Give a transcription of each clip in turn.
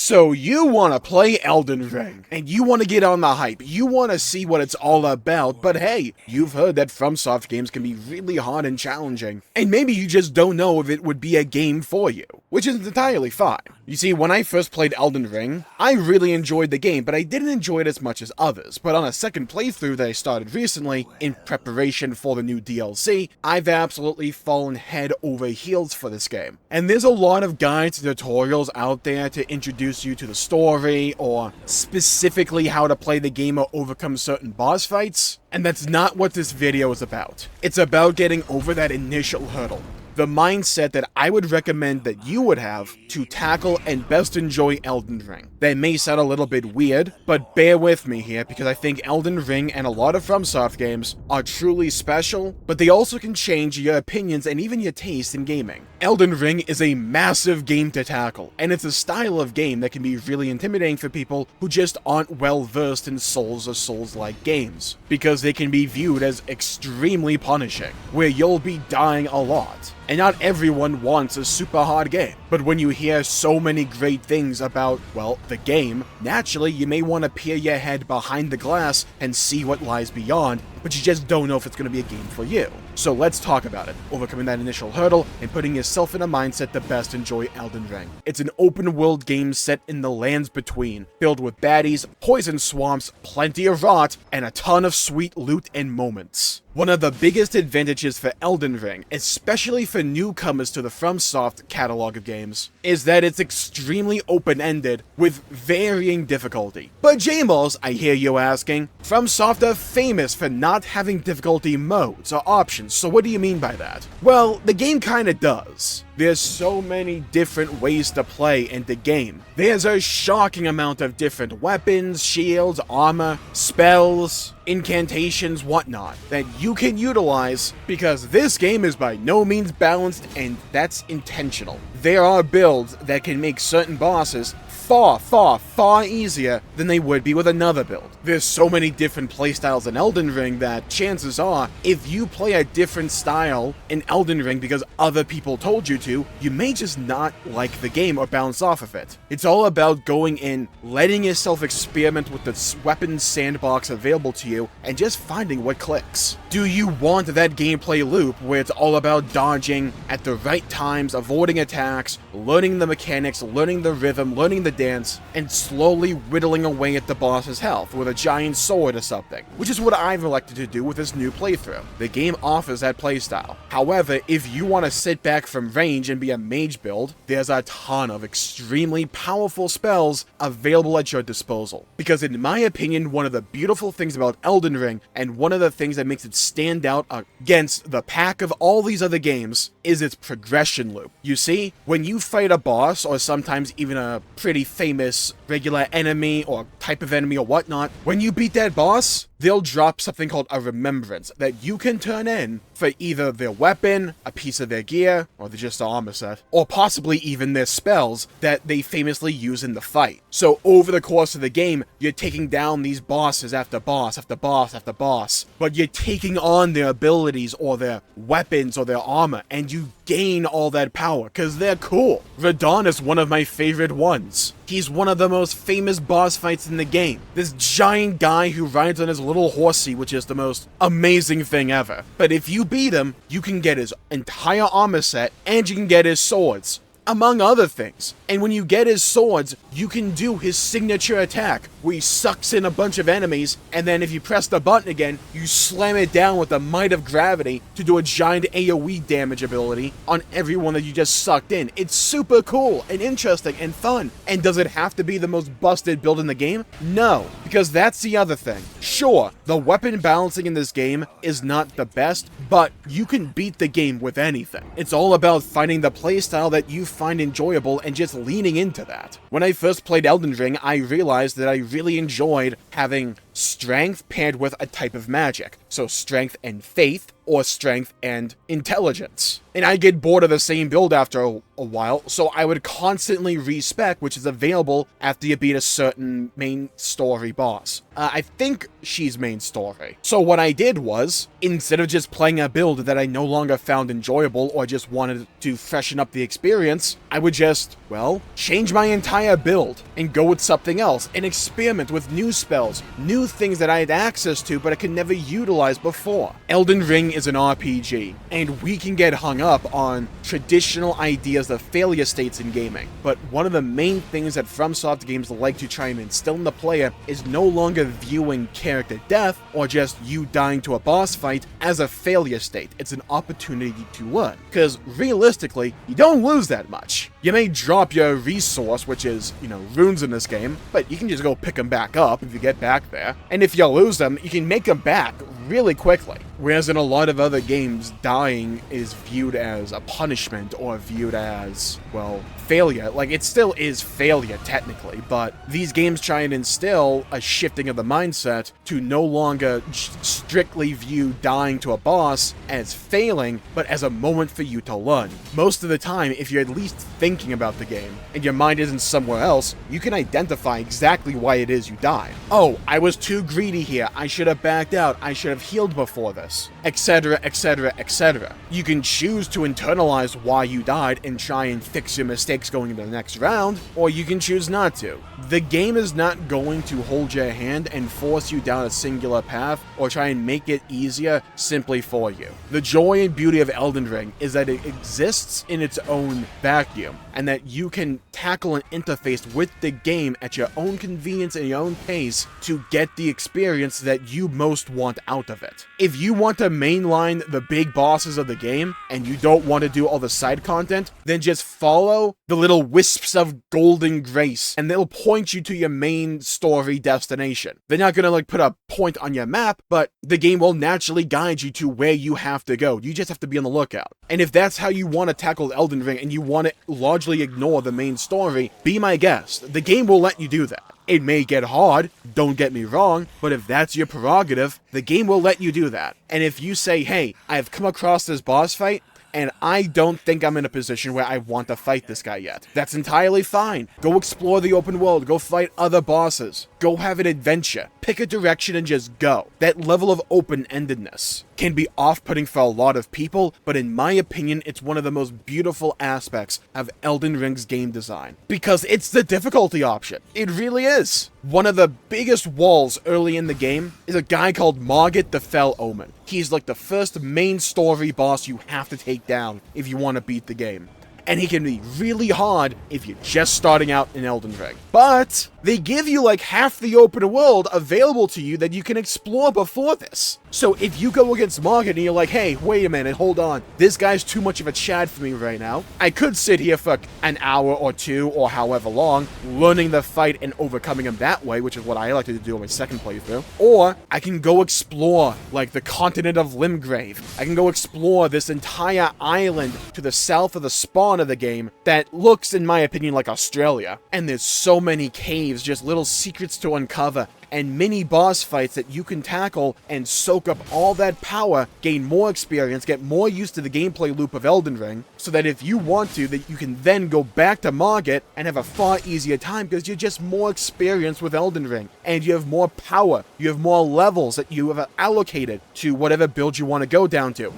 So you want to play Elden Ring, and you want to get on the hype, you want to see what it's all about, but hey, you've heard that FromSoft games can be really hard and challenging, and maybe you just don't know if it would be a game for you, which is entirely fine. You see, when I first played Elden Ring, I really enjoyed the game, but I didn't enjoy it as much as others, but on a second playthrough that I started recently, in preparation for the new DLC, I've absolutely fallen head over heels for this game. And there's a lot of guides and tutorials out there to introduce you to the story, or specifically how to play the game or overcome certain boss fights, and that's not what this video is about. It's about getting over that initial hurdle. The mindset that I would recommend that you would have to tackle and best enjoy Elden Ring. That may sound a little bit weird, but bear with me here because I think Elden Ring and a lot of FromSoft games are truly special, but they also can change your opinions and even your taste in gaming. Elden Ring is a massive game to tackle, and it's a style of game that can be really intimidating for people who just aren't well versed in Souls or Souls-like games, because they can be viewed as extremely punishing, where you'll be dying a lot. And not everyone wants a super hard game. But when you hear so many great things about, well, the game, naturally you may want to peer your head behind the glass and see what lies beyond, but you just don't know if it's going to be a game for you. So let's talk about it, overcoming that initial hurdle and putting yourself in a mindset to best enjoy Elden Ring. It's an open world game set in the lands between, filled with baddies, poison swamps, plenty of rot, and a ton of sweet loot and moments. One of the biggest advantages for Elden Ring, especially for newcomers to the FromSoft catalog of games, is that it's extremely open-ended with varying difficulty. But Jmulls, I hear you asking, FromSoft are famous for not having difficulty modes or options, so what do you mean by that? Well, the game kinda does. There's so many different ways to play in the game. There's a shocking amount of different weapons, shields, armor, spells, incantations, whatnot, that you can utilize, because this game is by no means balanced, and that's intentional. There are builds that can make certain bosses far easier than they would be with another build. There's so many different playstyles in Elden Ring that chances are, if you play a different style in Elden Ring because other people told you to, you may just not like the game or bounce off of it. It's all about going in, letting yourself experiment with the weapon sandbox available to you, and just finding what clicks. Do you want that gameplay loop where it's all about dodging at the right times, avoiding attacks, learning the mechanics, learning the rhythm, learning the dance, and slowly whittling away at the boss's health with a giant sword or something, which is what I've elected to do with this new playthrough. The game offers that playstyle. However, if you want to sit back from range and be a mage build, there's a ton of extremely powerful spells available at your disposal. Because in my opinion, one of the beautiful things about Elden Ring, and one of the things that makes it stand out against the pack of all these other games, is its progression loop. You see, when you fight a boss, or sometimes even a pretty famous regular enemy or type of enemy or whatnot, when you beat that boss, they'll drop something called a remembrance that you can turn in for either their weapon, a piece of their gear, or just an armor set, or possibly even their spells that they famously use in the fight. So over the course of the game, you're taking down these bosses after boss after boss after boss, but you're taking on their abilities or their weapons or their armor, and you gain all that power, because they're cool. Radon is one of my favorite ones. He's one of the most famous boss fights in the game. This giant guy who rides on his little horsey, which is the most amazing thing ever. But if you beat him, you can get his entire armor set, and you can get his swords, among other things. And when you get his swords, you can do his signature attack, where he sucks in a bunch of enemies, and then if you press the button again, you slam it down with the might of gravity to do a giant AoE damage ability on everyone that you just sucked in. It's super cool and interesting and fun. And does it have to be the most busted build in the game? No, because that's the other thing. Sure, the weapon balancing in this game is not the best, but you can beat the game with anything. It's all about finding the playstyle that you find enjoyable and just leaning into that. When I first played Elden Ring, I realized that I really enjoyed having strength paired with a type of magic. So strength and faith, or strength and intelligence. And I get bored of the same build after a while, so I would constantly respec, which is available after you beat a certain main story boss. I think she's main story. So what I did was, instead of just playing a build that I no longer found enjoyable or just wanted to freshen up the experience, I would just, well, change my entire build and go with something else and experiment with new spells, new things that I had access to but I could never utilize before. Elden Ring is an RPG, and we can get hung up on traditional ideas of failure states in gaming, but one of the main things that FromSoft games like to try and instill in the player is no longer viewing character death or just you dying to a boss fight as a failure state. It's an opportunity to learn, because realistically, you don't lose that much. You may drop your resource, which is, runes in this game, but you can just go pick them back up if you get back there, and if you lose them, you can make them back really quickly. Whereas in a lot of other games, dying is viewed as a punishment or viewed as, well, failure. Like, it still is failure technically, but these games try and instill a shifting of the mindset to no longer strictly view dying to a boss as failing, but as a moment for you to learn. Most of the time, if you're at least thinking about the game and your mind isn't somewhere else, you can identify exactly why it is you died. Oh, I was too greedy here. I should have backed out. I should have healed before this, etc., etc., etc. You can choose to internalize why you died and try and fix your mistakes going into the next round, or you can choose not to. The game is not going to hold your hand and force you down a singular path or try and make it easier simply for you. The joy and beauty of Elden Ring is that it exists in its own vacuum, and that you can tackle and interface with the game at your own convenience and your own pace to get the experience that you most want out of it. If you want to mainline the big bosses of the game and you don't want to do all the side content, then just follow the little wisps of golden grace and they'll point you to your main story destination. They're not gonna put a point on your map, but the game will naturally guide you to where you have to go. You just have to be on the lookout. And if that's how you want to tackle Elden Ring and you want to largely ignore the main story, be my guest. The game will let you do that. It may get hard, don't get me wrong, but if that's your prerogative, the game will let you do that. And if you say, hey, I've come across this boss fight, and I don't think I'm in a position where I want to fight this guy yet, that's entirely fine. Go explore the open world, go fight other bosses, go have an adventure, pick a direction and just go. That level of open-endedness can be off-putting for a lot of people, but in my opinion, it's one of the most beautiful aspects of Elden Ring's game design, because it's the difficulty option. It really is. One of the biggest walls early in the game is a guy called Margit the Fell Omen. He's like the first main story boss you have to take down if you want to beat the game. And he can be really hard if you're just starting out in Elden Ring. But they give you half the open world available to you that you can explore before this. So if you go against Margit and you're like, hey, wait a minute, hold on, this guy's too much of a Chad for me right now. I could sit here for an hour or two or however long, learning the fight and overcoming him that way, which is what I like to do on my second playthrough. Or I can go explore the continent of Limgrave. I can go explore this entire island to the south of the spawn of the game that looks, in my opinion, like Australia. And there's so many caves, just little secrets to uncover, and mini boss fights that you can tackle and soak up all that power, gain more experience, get more used to the gameplay loop of Elden Ring, so that if you want to, that you can then go back to Margit and have a far easier time because you're just more experienced with Elden Ring, and you have more power, you have more levels that you have allocated to whatever build you want to go down to.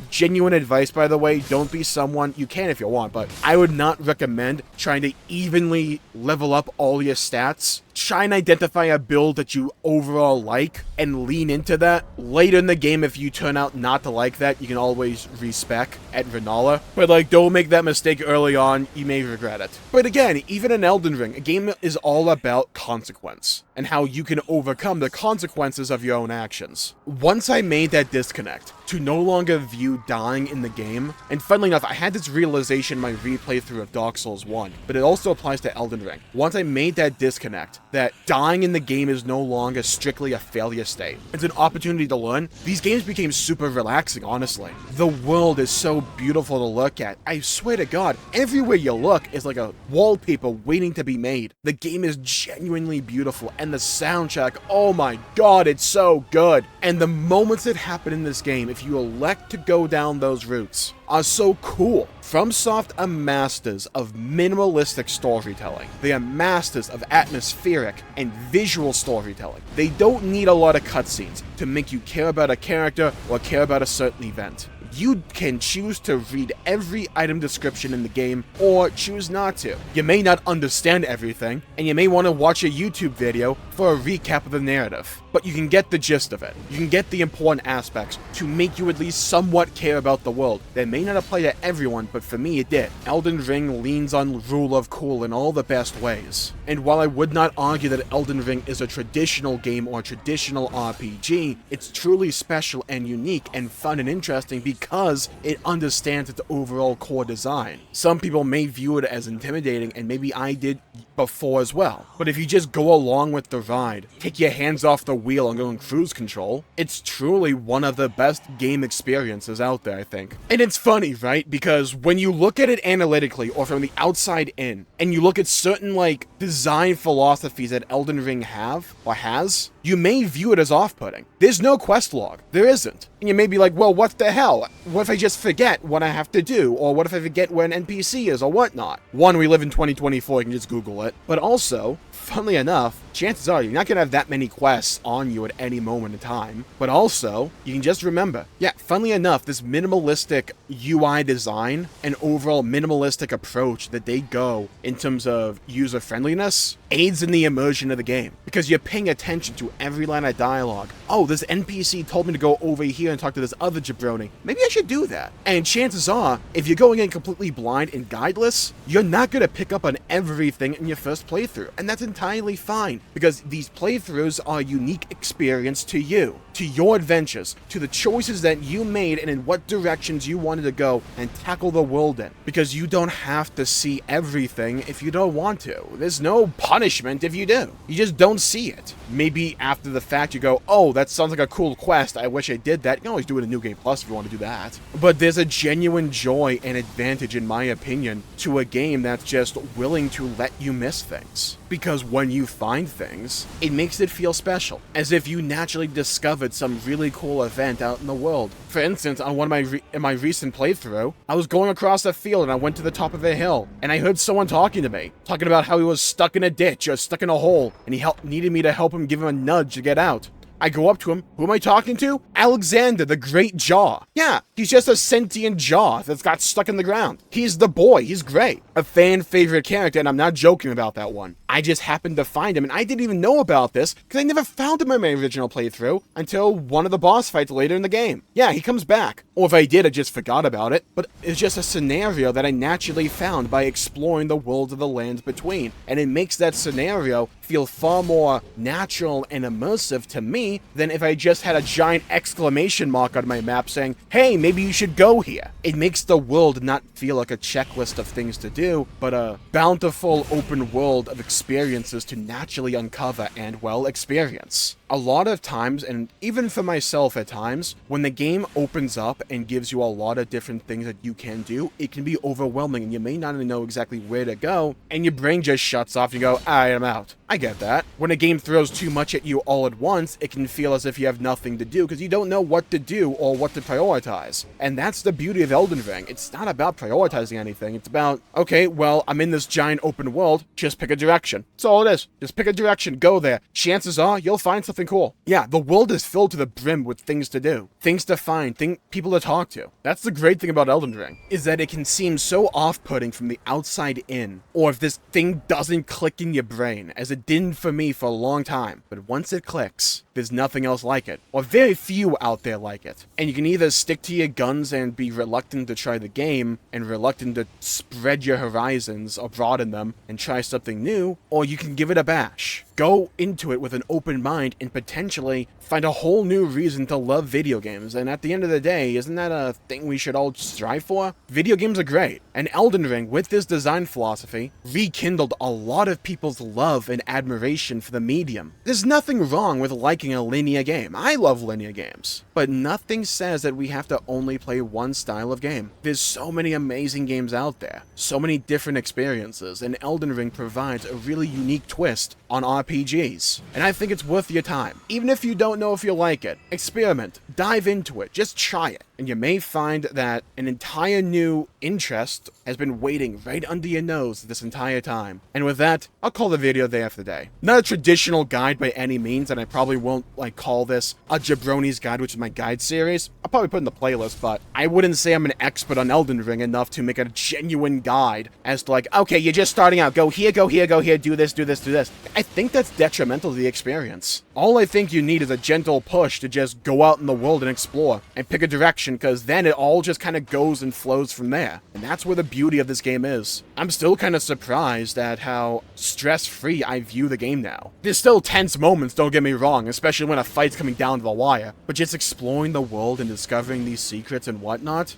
Genuine advice, by the way, don't be someone, you can if you want, but I would not recommend trying to evenly level up all your stats. Try and identify a build that you overall like and lean into that. Later in the game, if you turn out not to like that, you can always respec at Renala. But don't make that mistake early on, you may regret it. But again, even in Elden Ring, a game is all about consequence and how you can overcome the consequences of your own actions. Once I made that disconnect to no longer view dying in the game, and funnily enough, I had this realization in my replay through of Dark Souls 1, but it also applies to Elden Ring. Once I made that disconnect, that dying in the game is no longer strictly a failure state. It's an opportunity to learn. These games became super relaxing, honestly. The world is so beautiful to look at. I swear to God, everywhere you look is like a wallpaper waiting to be made. The game is genuinely beautiful, and the soundtrack, oh my God, it's so good. And the moments that happen in this game, if you elect to go down those routes, are so cool. FromSoft are masters of minimalistic storytelling. They are masters of atmospheric and visual storytelling. They don't need a lot of cutscenes to make you care about a character or care about a certain event. You can choose to read every item description in the game or choose not to. You may not understand everything, and you may want to watch a YouTube video for a recap of the narrative, but you can get the gist of it. You can get the important aspects to make you at least somewhat care about the world. That may not apply to everyone, but for me it did. Elden Ring leans on rule of cool in all the best ways. And while I would not argue that Elden Ring is a traditional game or a traditional RPG, it's truly special and unique and fun and interesting because it understands its overall core design. Some people may view it as intimidating, and maybe I did before as well. But if you just go along with the ride, take your hands off the wheel and go in cruise control, it's truly one of the best game experiences out there, I think. And it's funny, right? Because when you look at it analytically or from the outside in, and you look at certain like design philosophies that Elden Ring have or has, you may view it as off-putting. There's no quest log. There isn't. And you may be like, well, what the hell? What if I just forget what I have to do? Or what if I forget where an NPC is or whatnot? One, we live in 2024, you can just Google it. But also, funnily enough, chances are you're not going to have that many quests on you at any moment in time. But also, you can just remember, yeah, funnily enough, this minimalistic UI design and overall minimalistic approach that they go in terms of user friendliness aids in the immersion of the game. Because you're paying attention to every line of dialogue. Oh, this NPC told me to go over here and talk to this other jabroni. Maybe I should do that. And chances are, if you're going in completely blind and guideless, you're not going to pick up on everything in your first playthrough. And that's entirely fine, because these playthroughs are a unique experience to you, to your adventures, to the choices that you made and in what directions you wanted to go and tackle the world in. Because you don't have to see everything if you don't want to. There's no punishment if you do. You just don't see it. Maybe after the fact you go, oh, that sounds like a cool quest, I wish I did that. You can always do it in New Game Plus if you want to do that. But there's a genuine joy and advantage, in my opinion, to a game that's just willing to let you miss things. Because when you find things, it makes it feel special, as if you naturally discovered some really cool event out in the world. For instance, on one of my recent playthrough, I was going across a field and I went to the top of a hill, and I heard someone talking to me, talking about how he was stuck in a ditch or stuck in a hole, and he needed me to help him, give him a nudge to get out. I go up to him. Who am I talking to? Alexander, the Great Jaw. Yeah, he's just a sentient jaw that's got stuck in the ground. He's the boy. He's great. A fan favorite character, and I'm not joking about that one. I just happened to find him, and I didn't even know about this because I never found him in my original playthrough until one of the boss fights later in the game. Yeah, he comes back. Or if I did, I just forgot about it. But it's just a scenario that I naturally found by exploring the worlds of the lands between. And it makes that scenario feel far more natural and immersive to me than if I just had a giant exclamation mark on my map saying, hey, maybe you should go here. It makes the world not feel like a checklist of things to do, but a bountiful open world of experiences to naturally uncover and, well, experience. A lot of times, and even for myself at times, when the game opens up and gives you a lot of different things that you can do, it can be overwhelming and you may not know exactly where to go, and your brain just shuts off and you go, alright, I'm out. I get that. When a game throws too much at you all at once, it can feel as if you have nothing to do because you don't know what to do or what to prioritize. And that's the beauty of Elden Ring. It's not about prioritizing anything. It's about, okay, well, I'm in this giant open world, just pick a direction. That's all it is. Just pick a direction, go there. Chances are you'll find something cool. Yeah, the world is filled to the brim with things to do, things to find, people to talk to. That's the great thing about Elden Ring, is that it can seem so off-putting from the outside in, or if this thing doesn't click in your brain, as it didn't for me for a long time. But once it clicks, there's nothing else like it, or very few out there like it. And you can either stick to your guns and be reluctant to try the game, and reluctant to spread your horizons or broaden them and try something new, or you can give it a bash. Go into it with an open mind and potentially find a whole new reason to love video games, and at the end of the day, isn't that a thing we should all strive for? Video games are great, and Elden Ring, with this design philosophy, rekindled a lot of people's love and admiration for the medium. There's nothing wrong with liking a linear game. I love linear games. But nothing says that we have to only play one style of game. There's so many amazing games out there, so many different experiences, and Elden Ring provides a really unique twist on RPGs. And I think it's worth your time. Even if you don't know if you like it, experiment, dive into it, just try it. And you may find that an entire new interest has been waiting right under your nose this entire time. And with that, I'll call the video there for today. Not a traditional guide by any means, and I probably won't call this a Jabroni's Guide, which is my guide series. I'll probably put in the playlist, but I wouldn't say I'm an expert on Elden Ring enough to make a genuine guide as to okay, you're just starting out, go here, go here, go here, do this, do this, do this. I think that's detrimental to the experience. All I think you need is a gentle push to just go out in the world and explore and pick a direction, because then it all just kind of goes and flows from there. And that's where the beauty of this game is. I'm still kind of surprised at how stress-free I view the game now. There's still tense moments, don't get me wrong, especially when a fight's coming down to the wire, but just exploring the world and discovering these secrets and whatnot,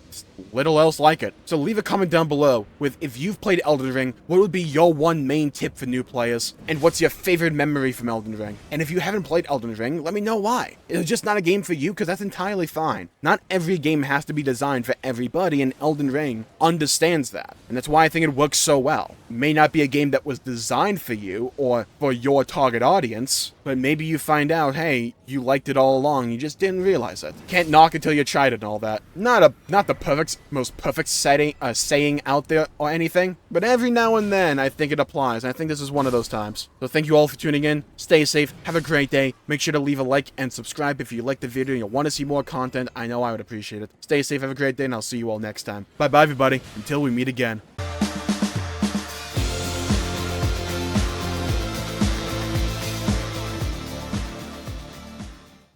little else like it. So leave a comment down below with, if you've played Elden Ring, what would be your one main tip for new players, and what's your favorite memory from Elden Ring? And if you haven't played Elden Ring, let me know why. It's just not a game for you, because that's entirely fine. Not every game has to be designed for everybody, and Elden Ring understands that. And that's why I think it works so well. It may not be a game that was designed for you, or for your target audience, but maybe you find out, hey, you liked it all along, you just didn't realize it. Can't knock until you tried it and all that. Not the most perfect saying out there or anything, but every now and then I think it applies, and I think this is one of those times. So thank you all for tuning in, stay safe, have a great day, make sure to leave a like and subscribe if you liked the video and you want to see more content. I know I would appreciate it. Stay safe, have a great day, and I'll see you all next time. Bye bye everybody, until we meet again.